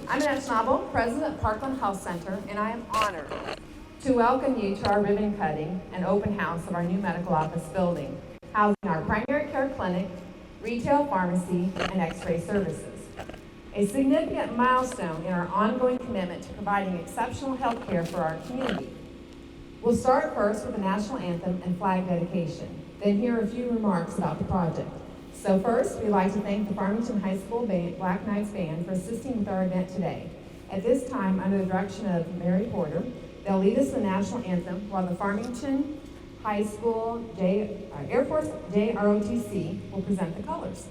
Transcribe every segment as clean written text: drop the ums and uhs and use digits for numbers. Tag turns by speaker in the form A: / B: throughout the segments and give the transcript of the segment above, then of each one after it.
A: I'm Annette Schnabel, President of Parkland Health Center, and I am honored to welcome you to our ribbon cutting and open house of our new medical office building, housing our primary care clinic, retail pharmacy, and x-ray services. A significant milestone in our ongoing commitment to providing exceptional health care for our community. We'll start first with the national anthem and flag dedication, then hear a few remarks about the project. So first, we'd like to thank the Farmington High School Black Knights Band for assisting with our event today. At this time, under the direction of Mary Porter, they'll lead us in the national anthem while the Farmington High School Air Force JROTC will present the colors.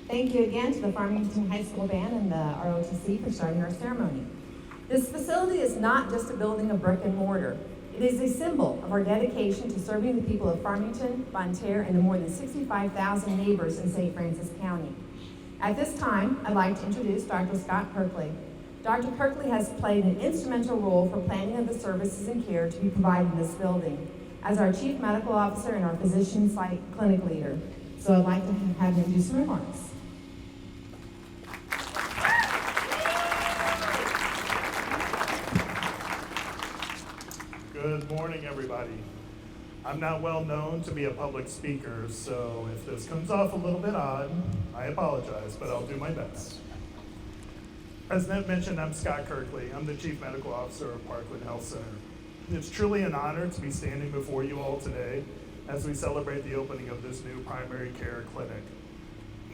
A: Thank you again to the Farmington High School Band and the ROTC for starting our ceremony. This facility is not just a building of brick and mortar. It is a symbol of our dedication to serving the people of Farmington, Bonne Terre, and the more than 65,000 neighbors in St. Francis County. At this time, I'd like to introduce Dr. Scott Kirkley. Dr. Kirkley has played an instrumental role for planning of the services and care to be provided in this building as our Chief Medical Officer and our Physician Site Clinic Leader. So I'd like to have him do some remarks.
B: Good morning, everybody. I'm not well known to be a public speaker, so if this comes off a little bit odd, I apologize, but I'll do my best. As Ned mentioned, I'm Scott Kirkley. I'm the Chief Medical Officer of Parkland Health Center. It's truly an honor to be standing before you all today as we celebrate the opening of this new primary care clinic.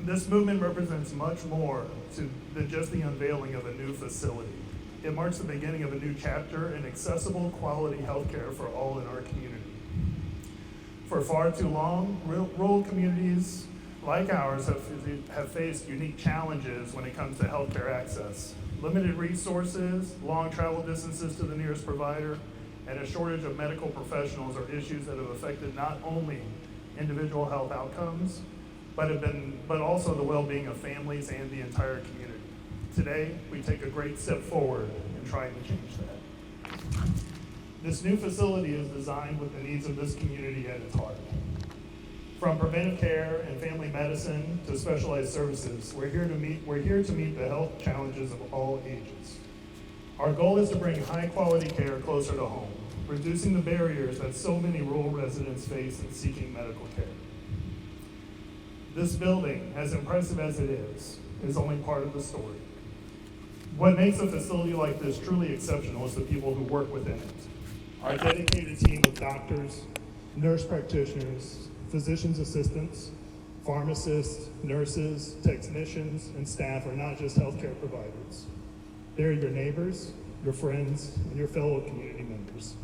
B: This movement represents much more than just the unveiling of a new facility. It marks the beginning of a new chapter in accessible, quality healthcare for all in our community. For far too long, rural communities like ours have faced unique challenges when it comes to healthcare access. Limited resources, long travel distances to the nearest provider, and a shortage of medical professionals are issues that have affected not only individual health outcomes, but also the well-being of families and the entire community. Today, we take a great step forward in trying to change that. This new facility is designed with the needs of this community at its heart. From preventive care and family medicine to specialized services, we're here to meet the health challenges of all ages. Our goal is to bring high-quality care closer to home, reducing the barriers that so many rural residents face in seeking medical care. This building, as impressive as it is only part of the story. What makes a facility like this truly exceptional is the people who work within it. Our dedicated team of doctors, nurse practitioners, physician's assistants, Pharmacists, nurses, technicians, and staff are not just healthcare providers. They're your neighbors, your friends, and your fellow community members.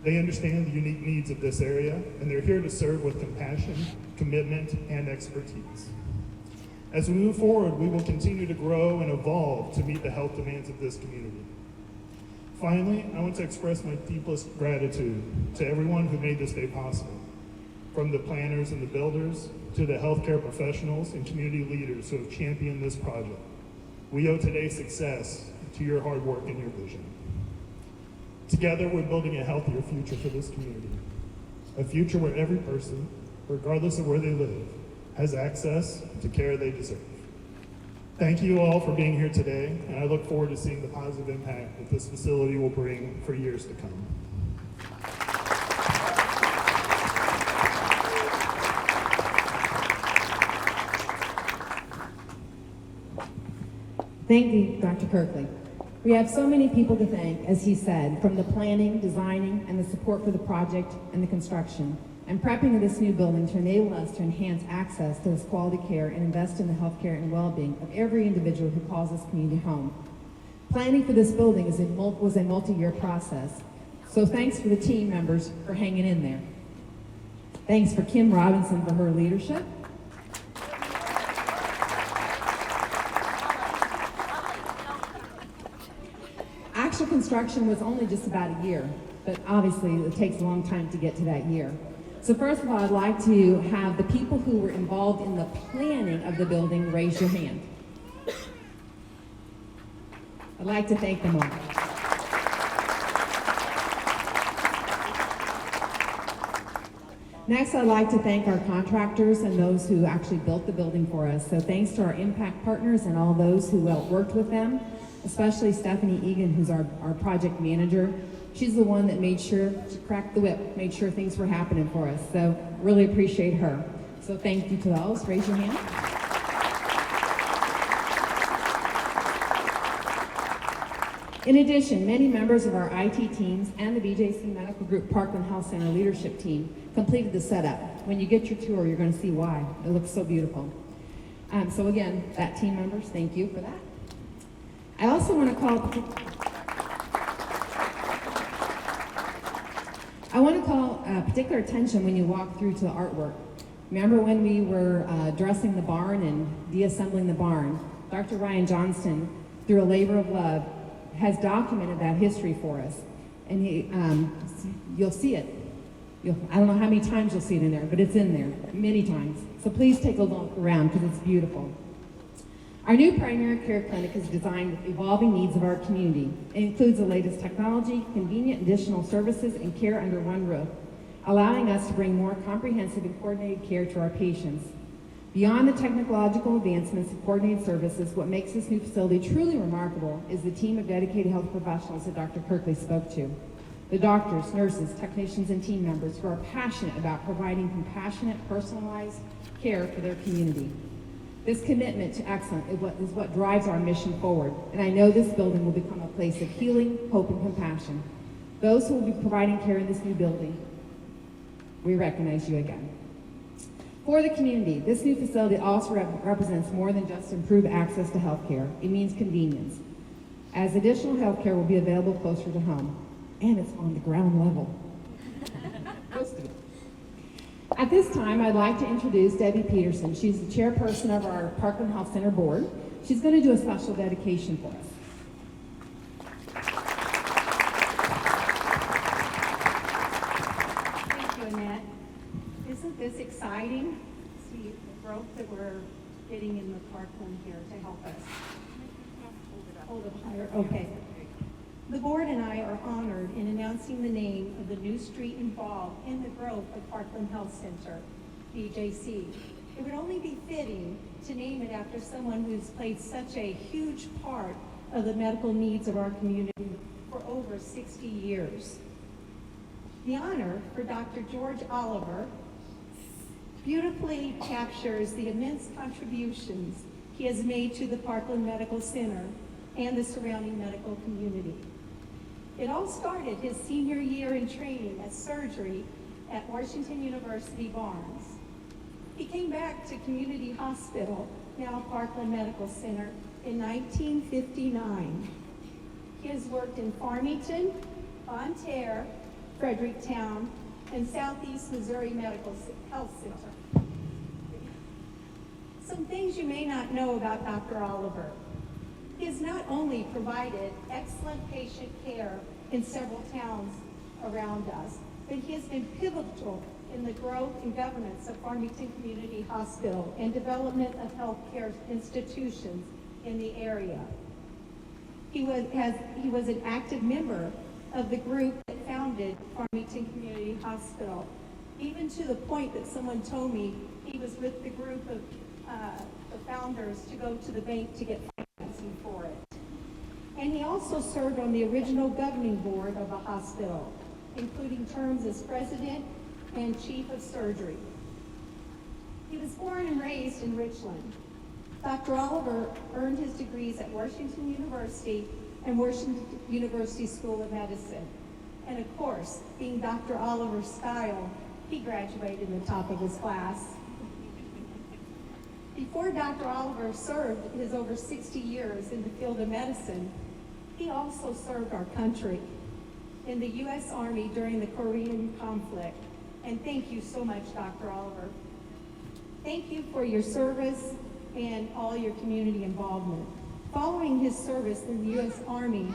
B: They understand the unique needs of this area, and they're here to serve with compassion, commitment, and expertise. As we move forward, we will continue to grow and evolve to meet the health demands of this community. Finally, I want to express my deepest gratitude to everyone who made this day possible, from the planners and the builders to the healthcare professionals and community leaders who have championed this project. We owe today's success to your hard work and your vision. Together, we're building a healthier future for this community, a future where every person, regardless of where they live, has access to care they deserve. Thank you all for being here today, and I look forward to seeing the positive impact that this facility will bring for years to come.
A: Thank you, Dr. Kirkley. We have so many people to thank, as he said, from the planning, designing, and the support for the project and the construction, and prepping of this new building to enable us to enhance access to this quality care and invest in the healthcare and well-being of every individual who calls this community home. Planning for this building was a multi-year process, so thanks for the team members for hanging in there. Thanks for Kim Robinson for her leadership. Actual construction was only just about a year, but obviously it takes a long time to get to that year. So first of all, I'd like to have the people who were involved in the planning of the building raise your hand. I'd like to thank them all. Next, I'd like to thank our contractors and those who actually built the building for us. So thanks to our impact partners and all those who worked with them, especially Stephanie Egan, who's our project manager. She's the one that made sure, she cracked the whip, made sure things were happening for us. So really appreciate her. So thank you to those. Raise your hand. In addition, many members of our IT teams and the BJC Medical Group Parkland Health Center leadership team completed the setup. When you get your tour, you're going to see why. It looks so beautiful. So again, that team members, thank you for that. I also want to call particular attention when you walk through to the artwork. Remember when we were dressing the barn and deassembling the barn? Dr. Ryan Johnston, through a labor of love, has documented that history for us. And you'll see it. I don't know how many times you'll see it in there, but it's in there many times. So please take a look around because it's beautiful. Our new primary care clinic is designed with evolving needs of our community. It includes the latest technology, convenient additional services, and care under one roof, allowing us to bring more comprehensive and coordinated care to our patients. Beyond the technological advancements and coordinated services, what makes this new facility truly remarkable is the team of dedicated health professionals that Dr. Kirkley spoke to. The doctors, nurses, technicians, and team members who are passionate about providing compassionate, personalized care for their community. This commitment to excellence is what drives our mission forward, and I know this building will become a place of healing, hope, and compassion. Those who will be providing care in this new building, we recognize you again. For the community, this new facility also represents more than just improved access to health care. It means convenience, as additional health care will be available closer to home, and it's on the ground level. At this time, I'd like to introduce Debbie Peterson. She's the chairperson of our Parkland Health Center board. She's going to do a special dedication for us.
C: Thank you, Annette. Isn't this exciting? See the growth that we're getting in the Parkland here to help us. Hold it higher. Okay. The board and I are honored in announcing the name of the new street involved in the growth of Parkland Health Center, BJC. It would only be fitting to name it after someone who's played such a huge part of the medical needs of our community for over 60 years. The honor for Dr. George Oliver beautifully captures the immense contributions he has made to the Parkland Medical Center and the surrounding medical community. It all started his senior year in training as surgery at Washington University Barnes. He came back to Community Hospital, now Parkland Medical Center, in 1959. He has worked in Farmington, Bonne Terre, Fredericktown, and Southeast Missouri Medical Health Center. Some things you may not know about Dr. Oliver. He has not only provided excellent patient care in several towns around us, but he has been pivotal in the growth and governance of Farmington Community Hospital and development of healthcare institutions in the area. He was an active member of the group that founded Farmington Community Hospital, even to the point that someone told me he was with the group of the founders to go to the bank to get financing for it. And he also served on the original governing board of the hospital, including terms as president and chief of surgery. He was born and raised in Richland. Dr. Oliver earned his degrees at Washington University and Washington University School of Medicine. And of course, being Dr. Oliver's style, he graduated in the top of his class. Before Dr. Oliver served his over 60 years in the field of medicine, he also served our country in the U.S. Army during the Korean conflict. And thank you so much, Dr. Oliver. Thank you for your service and all your community involvement. Following his service in the U.S. Army,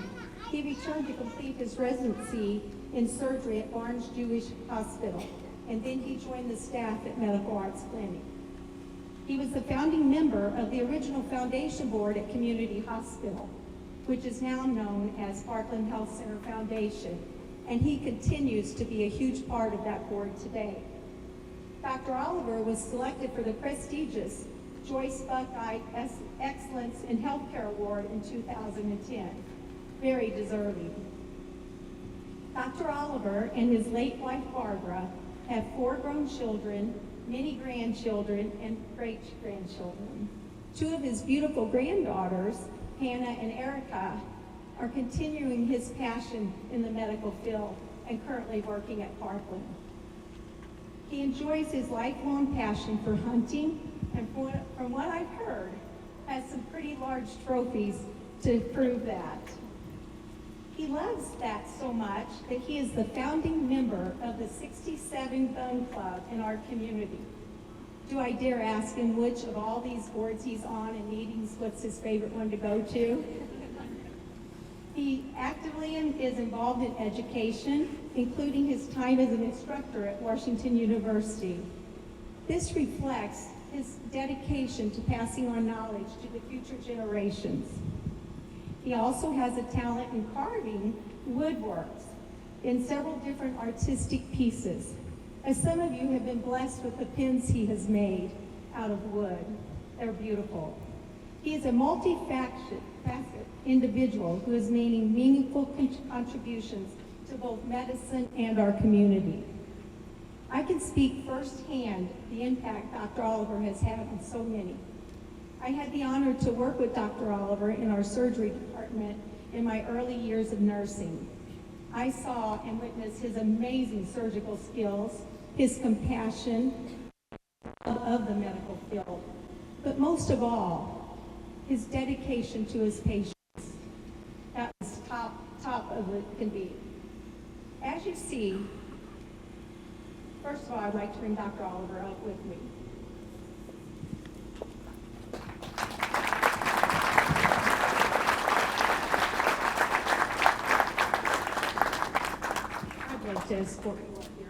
C: he returned to complete his residency in surgery at Barnes Jewish Hospital, and then he joined the staff at Medical Arts Clinic. He was the founding member of the original foundation board at Community Hospital, which is now known as Parkland Health Center Foundation, and he continues to be a huge part of that board today. Dr. Oliver was selected for the prestigious Joyce Buckeye Excellence in Healthcare Award in 2010. Very deserving. Dr. Oliver and his late wife Barbara have 4 grown children, many grandchildren, and great-grandchildren. 2 of his beautiful granddaughters, Hannah and Erica, are continuing his passion in the medical field and currently working at Parkland. He enjoys his lifelong passion for hunting, and from what I've heard, has some pretty large trophies to prove that. He loves that so much that he is the founding member of the 67 Gun Club in our community. Do I dare ask him which of all these boards he's on and meetings, what's his favorite one to go to? He actively is involved in education, including his time as an instructor at Washington University. This reflects his dedication to passing on knowledge to the future generations. He also has a talent in carving woodworks in several different artistic pieces. As some of you have been blessed with the pins he has made out of wood. They're beautiful. He is a multifaceted individual who is making meaningful contributions to both medicine and our community. I can speak firsthand the impact Dr. Oliver has had on so many. I had the honor to work with Dr. Oliver in our surgery department in my early years of nursing. I saw and witnessed his amazing surgical skills, his compassion of the medical field, but most of all, his dedication to his patients. That was top of it can be. As you see, first of all, I'd like to bring Dr. Oliver up with me. I'd like to escort you up here.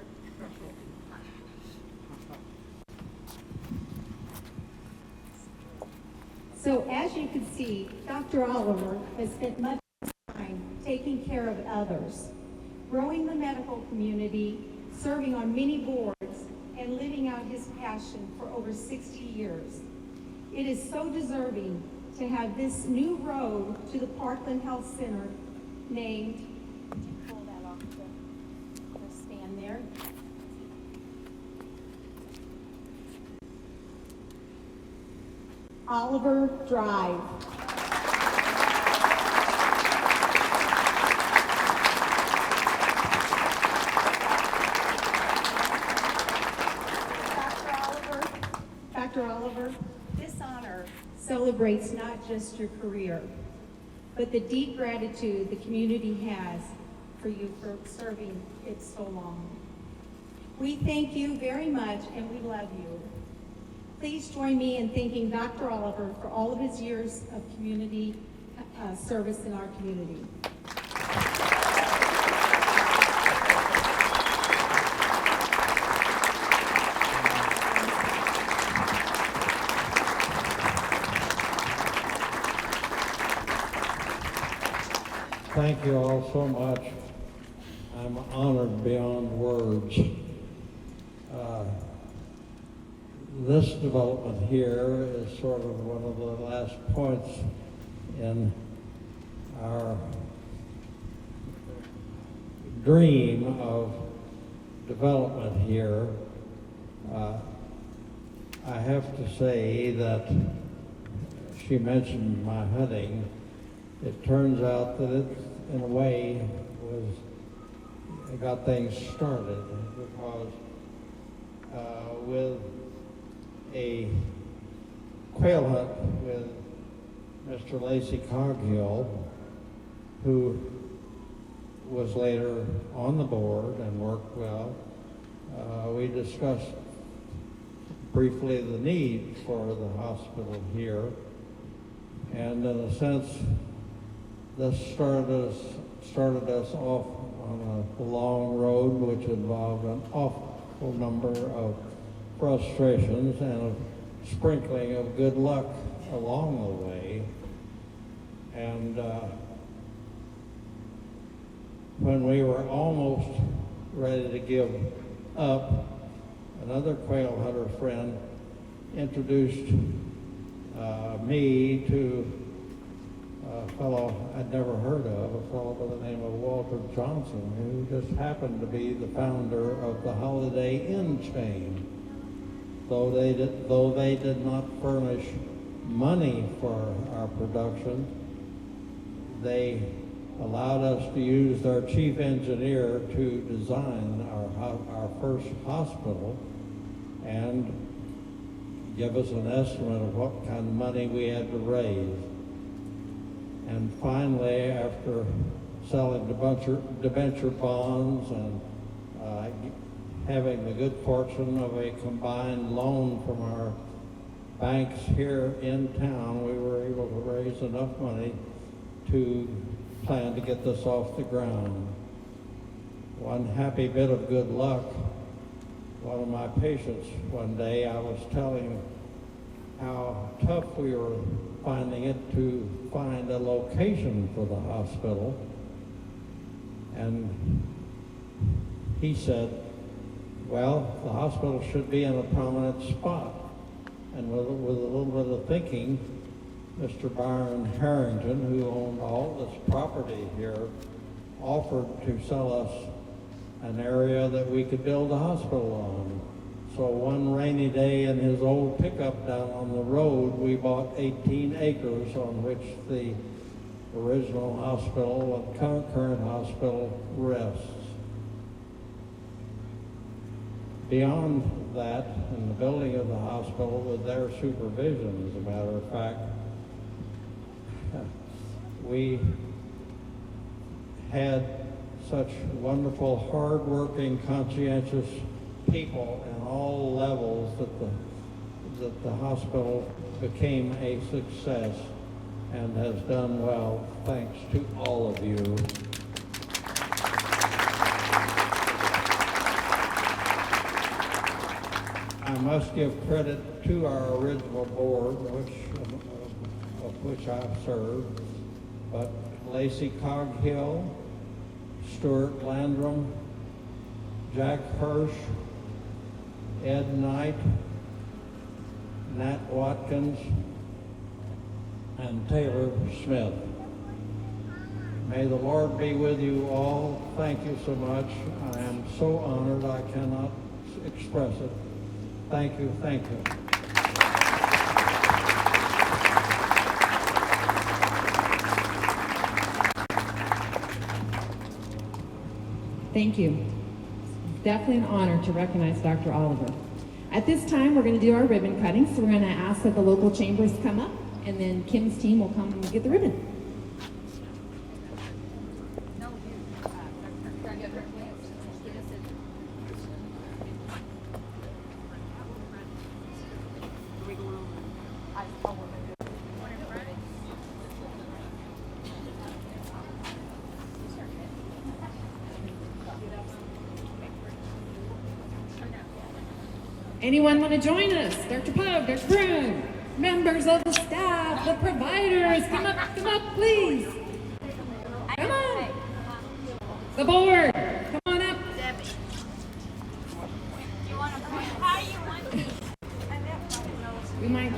C: So as you can see, Dr. Oliver has spent much time taking care of others, growing the medical community, serving on many boards, and living out his passion for over 60 years. It is so deserving to have this new road to the Parkland Health Center named, pull that off the stand there. Oliver Drive. Dr. Oliver celebrates not just your career, but the deep gratitude the community has for you for serving it so long. We thank you very much and we love you. Please join me in thanking Dr. Oliver for all of his years of community service in our community.
D: Thank you all so much. I'm honored beyond words. This development here is sort of one of the last points in our dream of development here. I have to say that she mentioned my hunting. It turns out that it, in a way, it got things started because with a quail hunt with Mr. Lacey Coghill, who was later on the board and worked well, we discussed briefly the need for the hospital here. And in a sense, this started us off on a long road which involved an awful number of frustrations and a sprinkling of good luck along the way. And when we were almost ready to give up, another quail hunter friend introduced me to a fellow I'd never heard of, a fellow by the name of Walter Johnson, who just happened to be the founder of the Holiday Inn chain. Though they did not furnish money for our production, they allowed us to use their chief engineer to design our first hospital and give us an estimate of what kind of money we had to raise. And finally, after selling debenture bonds and having the good fortune of a combined loan from our banks here in town, we were able to raise enough money to plan to get this off the ground. One happy bit of good luck, one of my patients one day, I was telling how tough we were finding it to find a location for the hospital. And he said, well, the hospital should be in a prominent spot. And with a little bit of thinking, Mr. Byron Harrington, who owned all this property here, offered to sell us an area that we could build a hospital on. So one rainy day in his old pickup down on the road, we bought 18 acres on which the original hospital and current hospital rests. Beyond that, in the building of the hospital, with their supervision, as a matter of fact, we had such wonderful, hard-working, conscientious people in all levels that the hospital became a success and has done well, thanks to all of you. I must give credit to our original board, of which I've served, but Lacey Coghill, Stuart Landrum, Jack Hirsch, Ed Knight, Nat Watkins, and Taylor Smith. May the Lord be with you all. Thank you so much. I am so honored I cannot express it. Thank you, thank you.
A: Thank you. Definitely an honor to recognize Dr. Oliver. At this time, we're going to do our ribbon cutting, so we're going to ask that the local chambers come up.
E: and then Kim's team will come and get the ribbon. Anyone want to join us? Dr. Pug, Dr. Broom, members of the staff, the providers, come up, please. Come on. The board, come on up. We might.